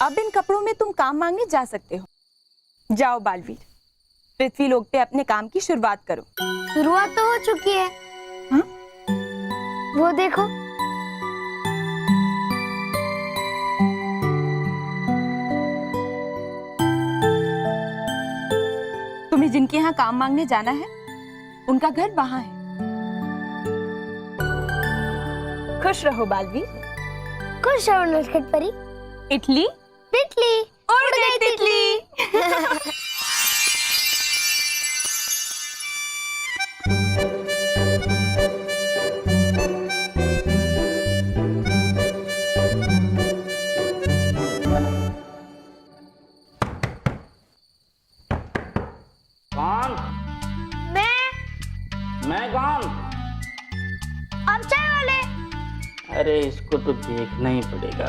अब इन कपड़ों में तुम काम मांगने जा सकते हो। जाओ बालवीर, पृथ्वी लोक पे अपने काम की शुरुआत करो। शुरुआत तो हो चुकी है। हाँ? वो देखो। तुम्हें जिनके यहाँ काम मांगने जाना है उनका घर वहां है। खुश रहो बालवीर। खुश रहो नटखट परी। इटली तितली उड़ गई तितली। कौन? मैं कौन? आप चाय वाले? अरे इसको तो देखना ही पड़ेगा।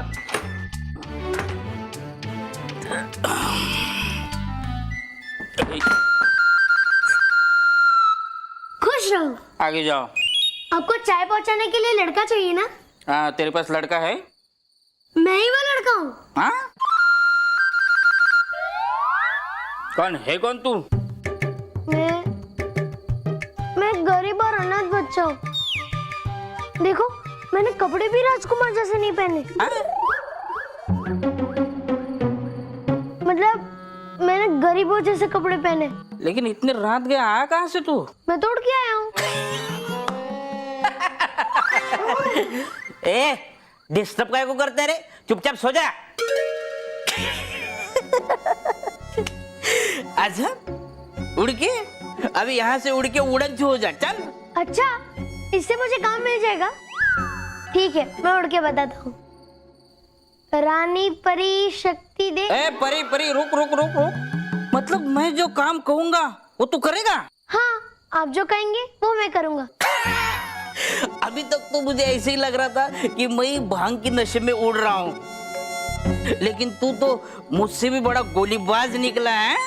खुश रहो। आगे जाओ। आपको चाय पहुंचाने के लिए लड़का चाहिए ना? हाँ, तेरे पास लड़का है? मैं ही वो लड़का हूँ। हाँ? कौन है? कौन तू? मैं गरीब और अनाथ बच्चा हूँ। देखो, मैंने कपड़े भी राजकुमार जैसे नहीं पहने। मतलब मैंने गरीबों जैसे कपड़े पहने। लेकिन इतने रात गया आया कहाँ से तू? मैं तोड़ के आया हूँ। ए, डिस्टर्ब काय को करते रे? चुपचाप सो जा। आजा, उड़ के अभी यहाँ से उड़ के उड़न छू हो जा। चल। अच्छा, इससे मुझे काम मिल जाएगा? ठीक है, मैं उड़ के बताता हूँ। रानी परी शक्ति दे। ए परी परी, रुक रुक रुक रुक। मतलब मैं जो काम कहूँगा वो तू करेगा? हाँ, आप जो कहेंगे वो मैं करूँगा। अभी तक तो मुझे ऐसे ही लग रहा था कि मैं भांग की नशे में उड़ रहा हूँ, लेकिन तू तो मुझसे भी बड़ा गोलीबाज निकला है।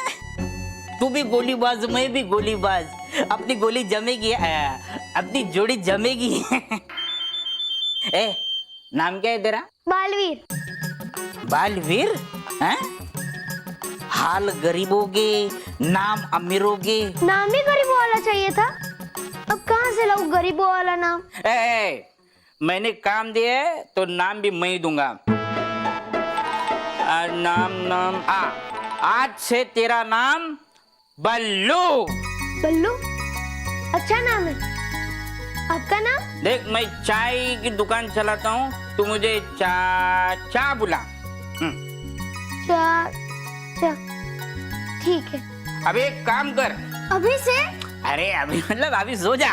तू भी गोलीबाज, मैं भी गोलीबाज। अपनी गोली जमेगी, अपनी जोड़ी जमेगी। ए, नाम क्या है तेरा? बालवीर। बालवीर? हैं? हाल गरीबों के, नाम अमीरों के। नाम ही गरीबों वाला चाहिए था। अब कहाँ से लाऊं गरीबों वाला नाम? मैंने काम दिया है तो नाम भी मैं ही दूंगा। नाम आज से तेरा नाम बल्लू। बल्लू? अच्छा नाम है। आपका नाम? देख, मैं चाय की दुकान चलाता हूँ, तू मुझे चा बुला। चा ठीक है। अब एक काम कर। अभी से? अरे अभी मतलब अभी सो जा।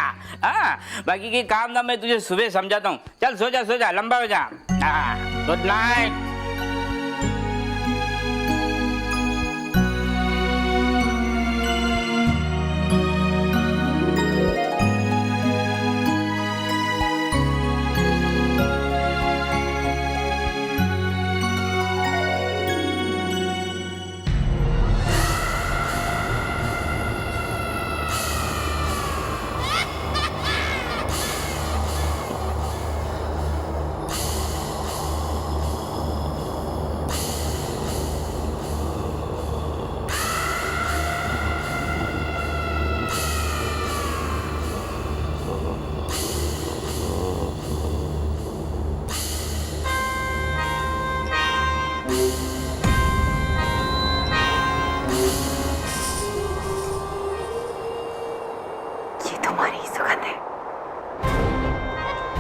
बाकी के काम ना मैं तुझे सुबह समझाता हूँ। चल सो जा, लंबा हो जा। Good night.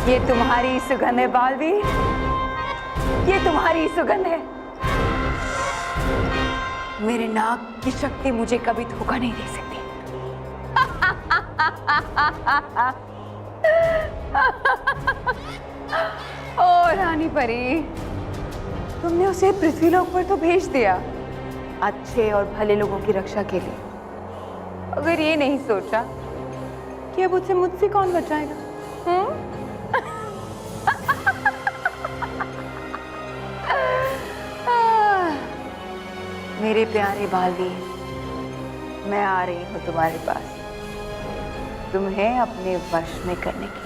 ये तुम्हारी सुगंध है बालवीर, ये तुम्हारी सुगंध है। मेरे नाक की शक्ति मुझे कभी धोखा नहीं दे सकती। ओ रानी परी, तुमने उसे पृथ्वीलोक पर तो भेज दिया अच्छे और भले लोगों की रक्षा के लिए, अगर ये नहीं सोचा कि अब उसे मुझसे कौन बचाएगा? मेरे प्यारे बालवीर, मैं आ रही हूँ तुम्हारे पास, तुम्हें अपने वश में करने के।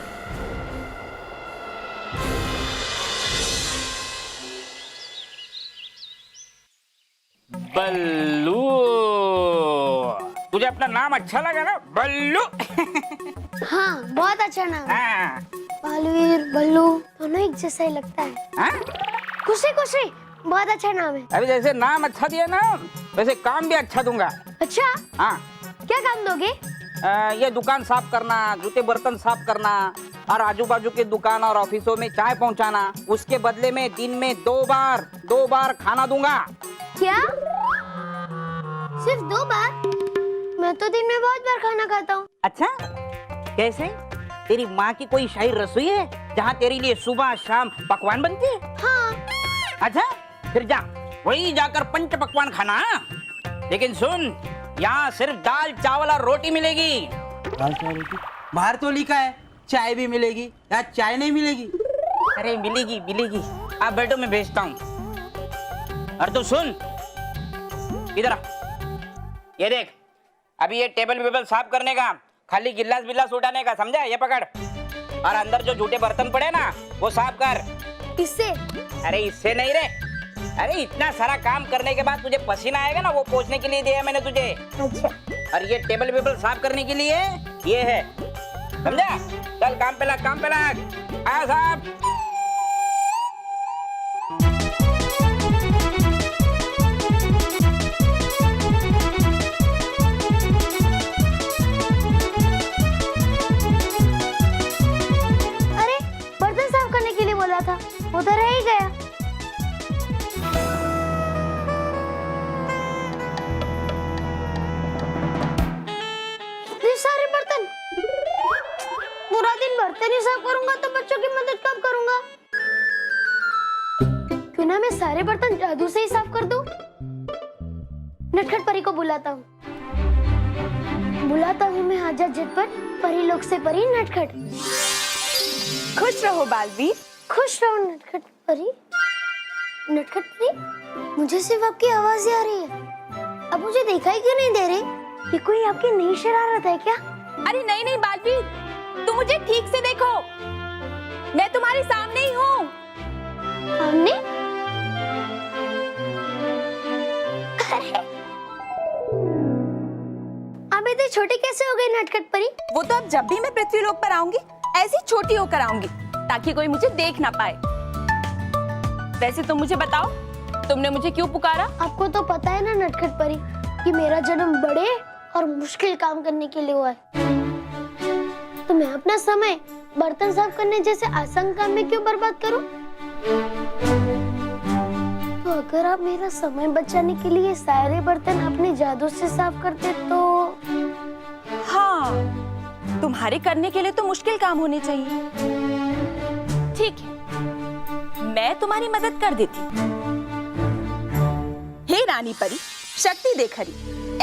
तुझे अपना नाम अच्छा लगा ना, बल्लू? हाँ, बहुत अच्छा नाम है। हाँ। बालवीर, बल्लू दोनों एक जैसा ही लगता है। हाँ? खुशी खुशी, बहुत अच्छा नाम है। अभी जैसे नाम अच्छा दिया ना, वैसे काम भी अच्छा दूंगा। अच्छा, हाँ। क्या काम दोगे? ये दुकान साफ करना, जूते बर्तन साफ करना और आजू बाजू के दुकान और ऑफिसों में चाय पहुंचाना। उसके बदले में दिन में 2 बार खाना दूंगा। क्या? सिर्फ 2 बार? मैं तो दिन में बहुत बार खाना खाता हूँ। अच्छा, कैसे? तेरी माँ की कोई शाही रसोई है जहाँ तेरे लिए सुबह शाम पकवान बनती है? हाँ। अच्छा, फिर जा, वही जाकर पंच पकवान खाना। लेकिन सुन, यहाँ सिर्फ दाल चावल और रोटी मिलेगी। दाल चावल रोटी? बाहर तो लिखा है चाय भी मिलेगी। यार चाय नहीं मिलेगी? अरे मिलेगी मिलेगी, आप बैठो, मैं भेजता हूँ। और तू सुन, इधर आ, ये देख, अभी ये टेबल वेबल साफ करने का, खाली गिलास बिलास उठाने का, समझा? ये पकड़, और अंदर जो जूठे बर्तन पड़े ना वो साफ कर। इससे? अरे इससे नहीं रे, अरे इतना सारा काम करने के बाद तुझे पसीना आएगा ना, वो पोंछने के लिए दिया है मैंने तुझे। अच्छा। और ये टेबल वेबल साफ करने के लिए ये है, समझा? चल काम पे लग, काम पे लग। आया साहब। अरे, बर्तन साफ करने के लिए बोला था, वो तो रह ही गया। सारे बर्तन, पूरा दिन बर्तन ही साफ करूंगा तो बच्चों की मदद कब करूंगा? क्यों ना मैं सारे बर्तन जादू से ही साफ कर दूं? नटखट परी को बुलाता हूँ मैं हाजत झटपट, परी लोग से परी नटखट। खुश रहो बालवीर। खुश रहो नटखट परी। नटखट परी, मुझे सिर्फ आपकी आवाज ही आ रही है। अब मुझे दिखाई क्यों नहीं दे रही? ये कोई आपकी नई शरारत है क्या? अरे नहीं नहीं बालवीर, तुम मुझे ठीक से देखो, मैं तुम्हारे सामने ही हूँ। हमने? अब इतनी छोटी कैसे हो गई नटखट परी? वो तो अब जब भी मैं पृथ्वीलोक पर आऊंगी ऐसी छोटी होकर आऊंगी, ताकि कोई मुझे देख ना पाए। वैसे तुम मुझे बताओ, तुमने मुझे क्यों पुकारा? आपको तो पता है ना नटखट परी कि मेरा जन्म बड़े और मुश्किल काम करने के लिए हुआ है। तो मैं अपना समय बर्तन साफ करने जैसे आसान काम में क्यों बर्बाद करूं? तो अगर आप मेरा समय बचाने के लिए सारे बर्तन अपने जादू से साफ करते तो? हाँ, तुम्हारे करने के लिए तो मुश्किल काम होने चाहिए। ठीक है, मैं तुम्हारी मदद कर देती हूँ। हे रानी परी, शक्ति देखरी,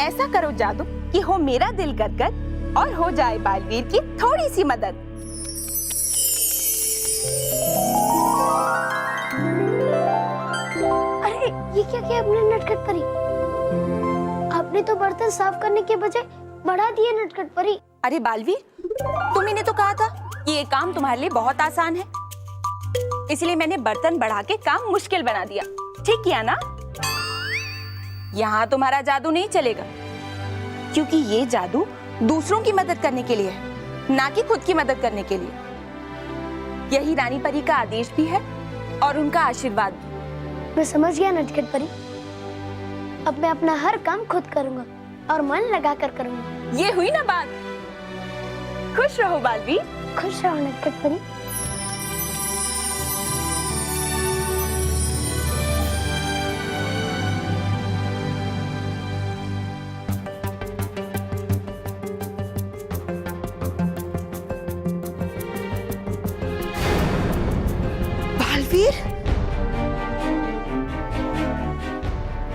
ऐसा करो जादू कि हो मेरा दिल गदगद और हो जाए बालवीर की थोड़ी सी मदद। अरे ये क्या किया आपने नटखट परी? आपने तो बर्तन साफ करने के बजाय बढ़ा दिए नटखट परी। अरे बालवीर, तुम्ही ने तो कहा था कि ये काम तुम्हारे लिए बहुत आसान है, इसलिए मैंने बर्तन बढ़ा के काम मुश्किल बना दिया। ठीक किया ना? यहाँ तुम्हारा जादू नहीं चलेगा, क्योंकि ये जादू दूसरों की मदद करने के लिए है, ना कि खुद की मदद करने के लिए। यही रानी परी का आदेश भी है और उनका आशीर्वाद भी। मैं समझ गया नटखट परी। अब मैं अपना हर काम खुद करूंगा और मन लगा कर करूंगा। ये हुई ना बात। खुश रहो बालवीर। खुश रहो नटखट परी। बालवीर,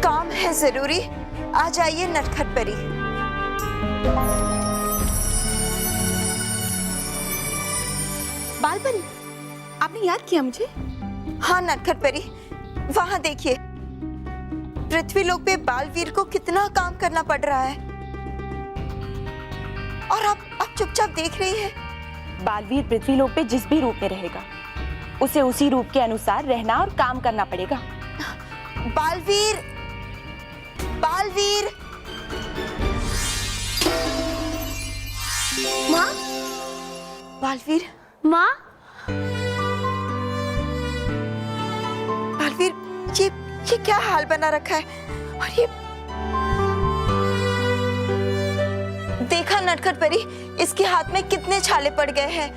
काम है जरूरी, आ जाइए नटखट परी। बालपरी, आपने याद किया मुझे? हाँ नटखट परी, वहां देखिए, पृथ्वीलोक पे बालवीर को कितना काम करना पड़ रहा है और आप चुपचाप देख रही है। बालवीर पृथ्वीलोक पे जिस भी रूप में रहेगा, उसे उसी रूप के अनुसार रहना और काम करना पड़ेगा। बालवीर, बालवीर, माँ, बालवीर, माँ, बालवीर, ये क्या हाल बना रखा है? और ये देखा नटखट परी, इसके हाथ में कितने छाले पड़ गए हैं।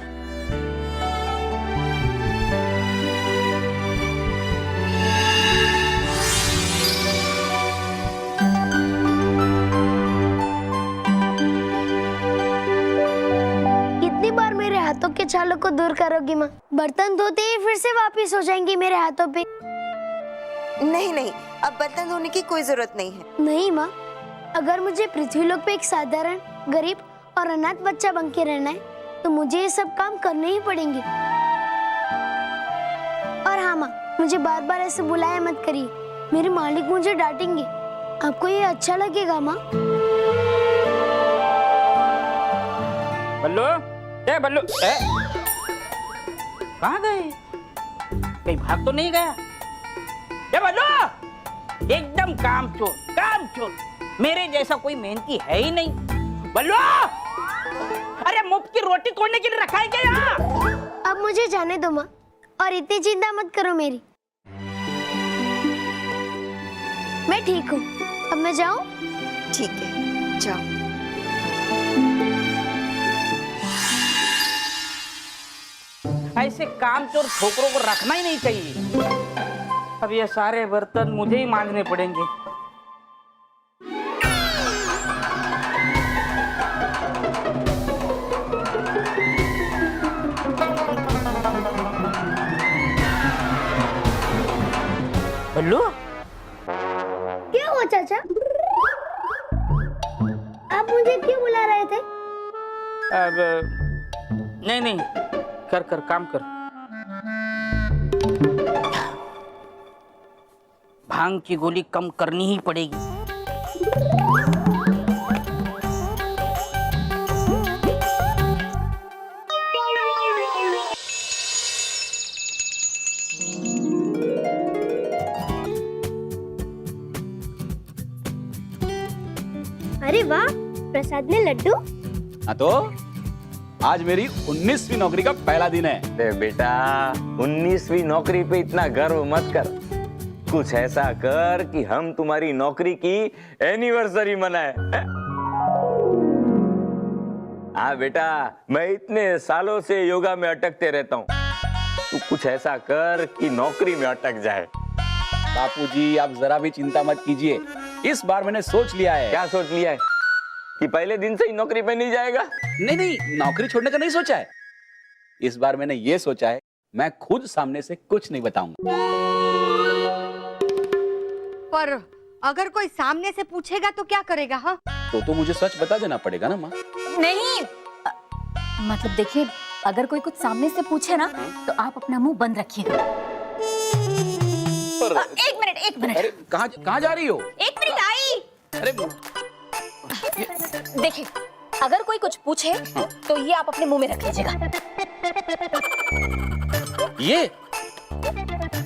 कितनी बार मेरे हाथों के छालों को दूर करोगी माँ? बर्तन धोते ही फिर से वापिस हो जाएंगी मेरे हाथों पे। नहीं नहीं, अब बर्तन धोने की कोई जरूरत नहीं है। नहीं माँ, अगर मुझे पृथ्वीलोक पे एक साधारण, गरीब और अनाथ बच्चा बन के रहना है तो मुझे ये सब काम करने ही पड़ेंगे। और हाँ माँ, मुझे बार बार ऐसे बुलाया मत करिए, मेरे मालिक मुझे डांटेंगे। आपको ये अच्छा लगेगा माँ? बल्लू, ए बल्लू, ए कहाँ गए? कहीं भाग तो नहीं गया? ए बल्लू, एकदम कामचोर, कामचोर। मेरे जैसा कोई मेहनती है ही नहीं। बल्लू, अरे मुफ्त की रोटी तोड़ने के लिए रखा है क्या यहाँ? अब मुझे जाने दो माँ, और इतनी चिंता मत करो मेरी। मैं ठीक हूँ, अब मैं जाऊँ? ठीक है, जाओ। ऐसे कामचोर छोकरों को रखना ही नहीं चाहिए। अब ये सारे बर्तन मुझे ही मांजने पड़ेंगे। बल्लू, क्या हुआ चाचा? आप मुझे क्यों बुला रहे थे? अब नहीं नहीं, कर कर काम कर। भांग की गोली कम करनी ही पड़ेगी। अरे वाह, प्रसाद में लड्डू। हाँ तो आज मेरी 19वीं नौकरी का पहला दिन है। अरे बेटा, 19वीं नौकरी पे इतना गर्व मत कर। कुछ ऐसा कर कि हम तुम्हारी नौकरी की एनिवर्सरी मनाए। हाँ बेटा, मैं इतने सालों से योगा में अटकते रहता हूँ। तू कुछ ऐसा कर कि नौकरी में अटक जाए। बापूजी, आप जरा भी चिंता मत कीजिए। इस बार मैंने सोच लिया है। क्या सोच लिया है? कि पहले दिन से ही नौकरी पे नहीं जाएगा? नहीं नहीं, नौकरी छोड़ने का नहीं सोचा है। इस बार मैंने ये सोचा है, मैं खुद सामने से कुछ नहीं बताऊंगा। पर अगर कोई सामने से पूछेगा तो क्या करेगा? हाँ, तो मुझे सच बता देना पड़ेगा ना माँ। नहीं, मतलब देखिए, अगर कोई कुछ सामने से पूछे ना तो आप अपना मुंह बंद रखिएगा। एक मिनट। अरे कहाँ जा रही हो? एक मिनट आई। अरे देखिए, अगर कोई कुछ पूछे तो ये आप अपने मुंह में रख लीजिएगा। ये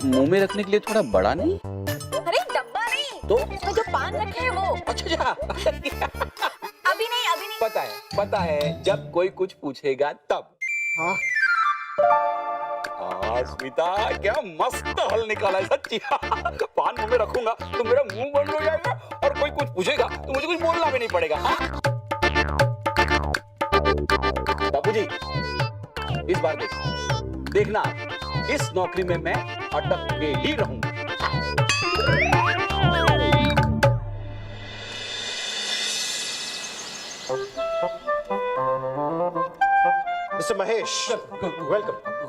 मुंह में रखने के लिए थोड़ा बड़ा नहीं? अरे डब्बा नहीं, तो उसमें जो पान रखे हैं वो। अच्छा। अभी नहीं। पता है, जब कोई कुछ पूछेगा तब। हाँ स्मिता, क्या मस्त हल निकाला है सच्ची। पान मुंह में रखूंगा तो मेरा मुंह बंद हो जाएगा, और कोई कुछ पूछेगा तो मुझे कुछ बोलना भी नहीं पड़ेगा। बाबूजी, इस बार देखना, इस नौकरी में मैं अटक के ही रहूंगा। Mr. Mahesh,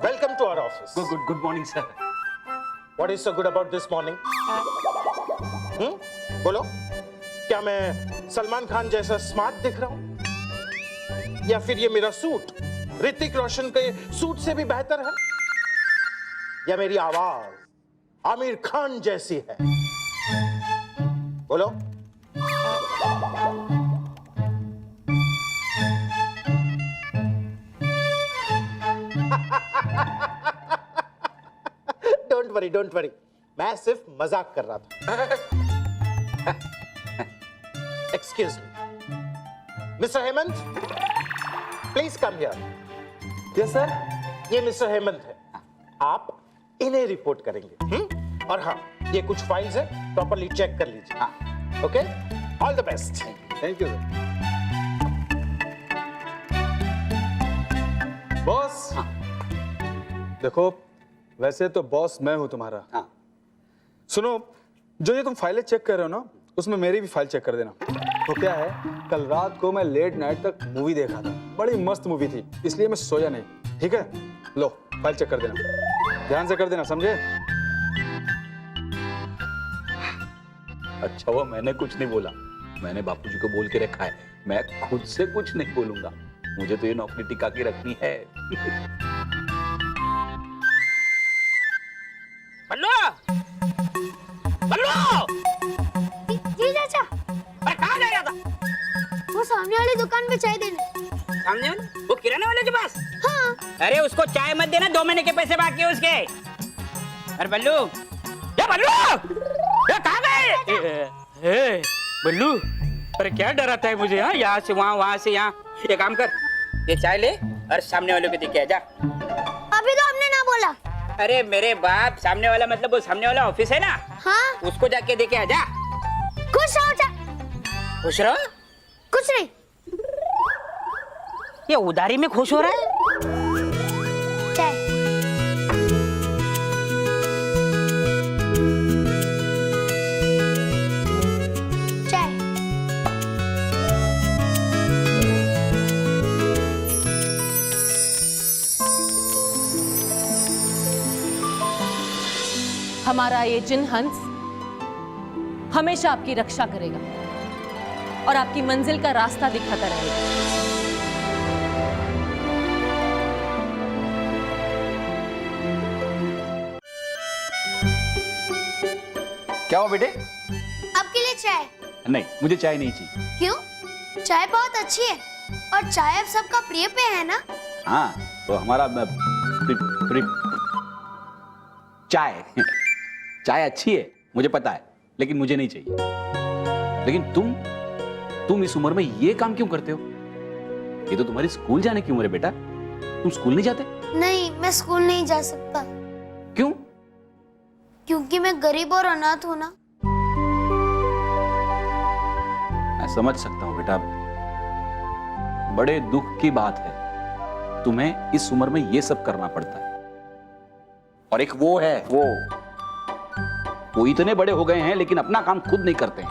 welcome to our office. Good morning, sir. What is so good about this morning? बोलो, क्या मैं सलमान खान जैसा स्मार्ट दिख रहा हूँ? या फिर ये मेरा सूट ऋतिक रोशन के सूट से भी बेहतर है? या मेरी आवाज आमिर खान जैसी है? बोलो। डोंट वरी, मैं सिर्फ मजाक कर रहा था। Excuse me, mister Hemant, please come here. Yes sir. ये मिस्टर हेमंत है, आप इन्हें रिपोर्ट करेंगे। और हाँ, ये कुछ फाइल्स है, प्रॉपर्ली चेक कर लीजिए। हाँ, okay, all the best. Thank you sir. Boss, देखो वैसे तो बॉस मैं हूं तुम्हारा। हाँ। सुनो, जो ये तुम फाइलें चेक कर रहे हो ना, उसमें मेरी भी फाइल चेक कर देना। तो क्या है, कल रात को मैं लेट नाइट तक मूवी देखा था, बड़ी मस्त मूवी थी, इसलिए मैं सोया नहीं। ठीक है, लो फाइल चेक कर देना, ध्यान से कर देना, समझे? अच्छा हुआ मैंने कुछ नहीं बोला, मैंने बापूजी को बोल के रखा है, मैं खुद से कुछ नहीं बोलूंगा, मुझे तो ये नौकरी टिका के रखनी है। बल्लू, बल्लू, जी चाचा, अरे कहाँ जा रहा था? वो सामने वाली दुकान पे चाय देने। सामने वाले, वो किराने वाले के पास? हाँ। अरे उसको चाय मत देना, 2 महीने के पैसे बाकी है उसके। अरे बल्लू, ये बल्लू, ये कहाँ गए? बल्लू, अरे क्या डराता है मुझे? हाँ, यहाँ से वहाँ, वहाँ से यहाँ। ये काम कर, ये चाय ले और सामने वाले को देके आ जा। अभी तो हमने ना बोला। अरे मेरे बाप, सामने वाला मतलब वो सामने वाला ऑफिस है ना? हाँ। उसको जाके देके आ जा। खुश रहो चाचा। खुश रहो? कुछ नहीं। ये उधारी में खुश हो रहा है? चाय। चाय। हमारा ये जिन हंस हमेशा आपकी रक्षा करेगा और आपकी मंजिल का रास्ता दिखाता रहेगा। क्या हुआ बेटे? आपके लिए चाय। नहीं, मुझे चाय नहीं चाहिए। क्यों? चाय बहुत अच्छी है और चाय अब सबका प्रिय पेय है ना? हाँ, तो हमारा चाय चाय अच्छी है, मुझे पता है, लेकिन मुझे नहीं चाहिए। लेकिन तुम इस उम्र में ये काम क्यों करते हो? ये तो तुम्हारी स्कूल जाने की उम्र है बेटा, तुम स्कूल नहीं जाते? नहीं, मैं स्कूल नहीं जा सकता। क्यों? क्योंकि मैं गरीब और अनाथ हूं ना। मैं समझ सकता हूं बेटा, बड़े दुख की बात है, तुम्हें इस उम्र में ये सब करना पड़ता है। और एक वो है, वो इतने बड़े हो गए हैं लेकिन अपना काम खुद नहीं करते हैं।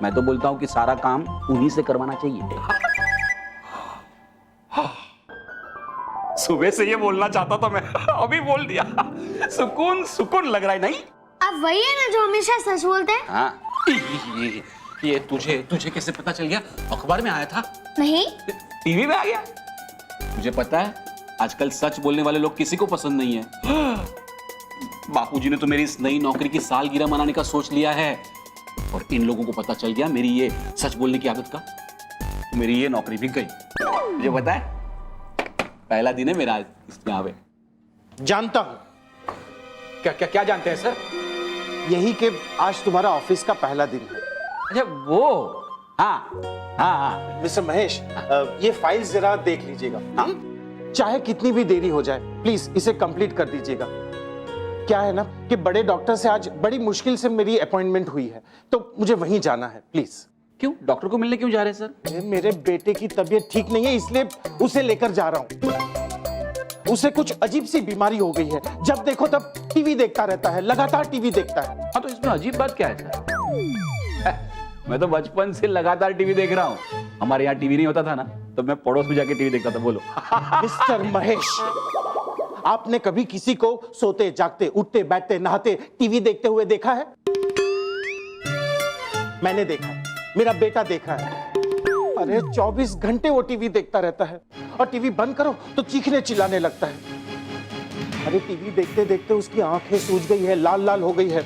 मैं तो बोलता हूं कि सारा काम उन्हीं से करवाना चाहिए। सुबह से ये बोलना चाहता था मैं, अभी बोल दिया। सुकून सुकून लग रहा है, नहीं? आप वही है ना जो हमेशा सच बोलते हैं? हाँ, ये तुझे कैसे पता चल गया? अखबार में आया था? नहीं। टीवी में आ गया? मुझे पता है, आजकल सच बोलने वाले लोग किसी को पसंद नहीं है। बापूजी ने तो मेरी इस नई नौकरी की सालगिरह मनाने का सोच लिया है, और इन लोगों को पता चल गया मेरी ये सच बोलने की आदत का, तो मेरी ये नौकरी भी गई। मुझे पता है, पहला दिन है मेरा यहाँ पे। जानता हूं। क्या जानते हैं सर? यही कि आज तुम्हारा ऑफिस का पहला दिन है। अच्छा वो, हाँ। मिस्टर महेश, ये फाइल जरा देख लीजिएगा। हाँ? चाहे कितनी भी देरी हो जाए, प्लीज इसे कंप्लीट कर दीजिएगा। क्या है ना कि बड़े डॉक्टर से आज बड़ी मुश्किल से मेरी अपॉइंटमेंट हुई है, तो मुझे वहीं जाना है, प्लीज। क्यों? डॉक्टर को मिलने क्यों जा रहे हैं सर? मेरे बेटे की तबीयत ठीक नहीं है, इसलिए उसे लेकर जा रहा हूँ। उसे कुछ अजीब सी बीमारी हो गई है, जब देखो तब टीवी देखता रहता है, लगातार टीवी देखता है। हाँ, तो इसमें अजीब बात क्या है सर? मैं तो बचपन से लगातार टीवी देख रहा हूँ। हमारे यहाँ टीवी नहीं होता था ना, तो मैं पड़ोस में जाके टीवी देखता था। बोलो। मिस्टर महेश, आपने कभी किसी को सोते जागते, उठते बैठते, नहाते टीवी देखते हुए देखा है? मैंने देखा, मेरा बेटा देखा है। अरे 24 घंटे वो टीवी देखता रहता है, और टीवी बंद करो तो चीखने चिल्लाने लगता है। अरे टीवी देखते देखते उसकी आंखें सूज गई है, लाल लाल हो गई है।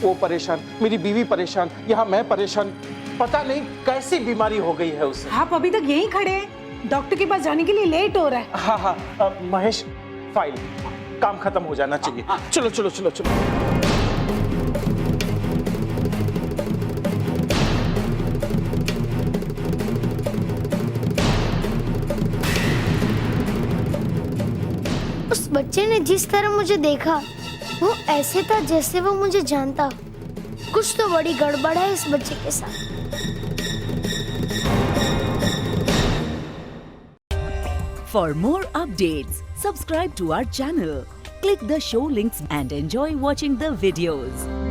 वो परेशान, मेरी बीवी परेशान, यहाँ मैं परेशान। पता नहीं कैसी बीमारी हो गई है उसे। आप अभी तक यहीं खड़े हैं? डॉक्टर के पास जाने के लिए लेट हो रहा है। हाँ, महेश, फाइल, काम खत्म हो जाना चाहिए। चलो चलो चलो चलो। उस बच्चे ने जिस तरह मुझे देखा वो ऐसे था जैसे वो मुझे जानता। कुछ तो बड़ी गड़बड़ है इस बच्चे के साथ। For more updates, subscribe to our channel, click the show links and enjoy watching the videos.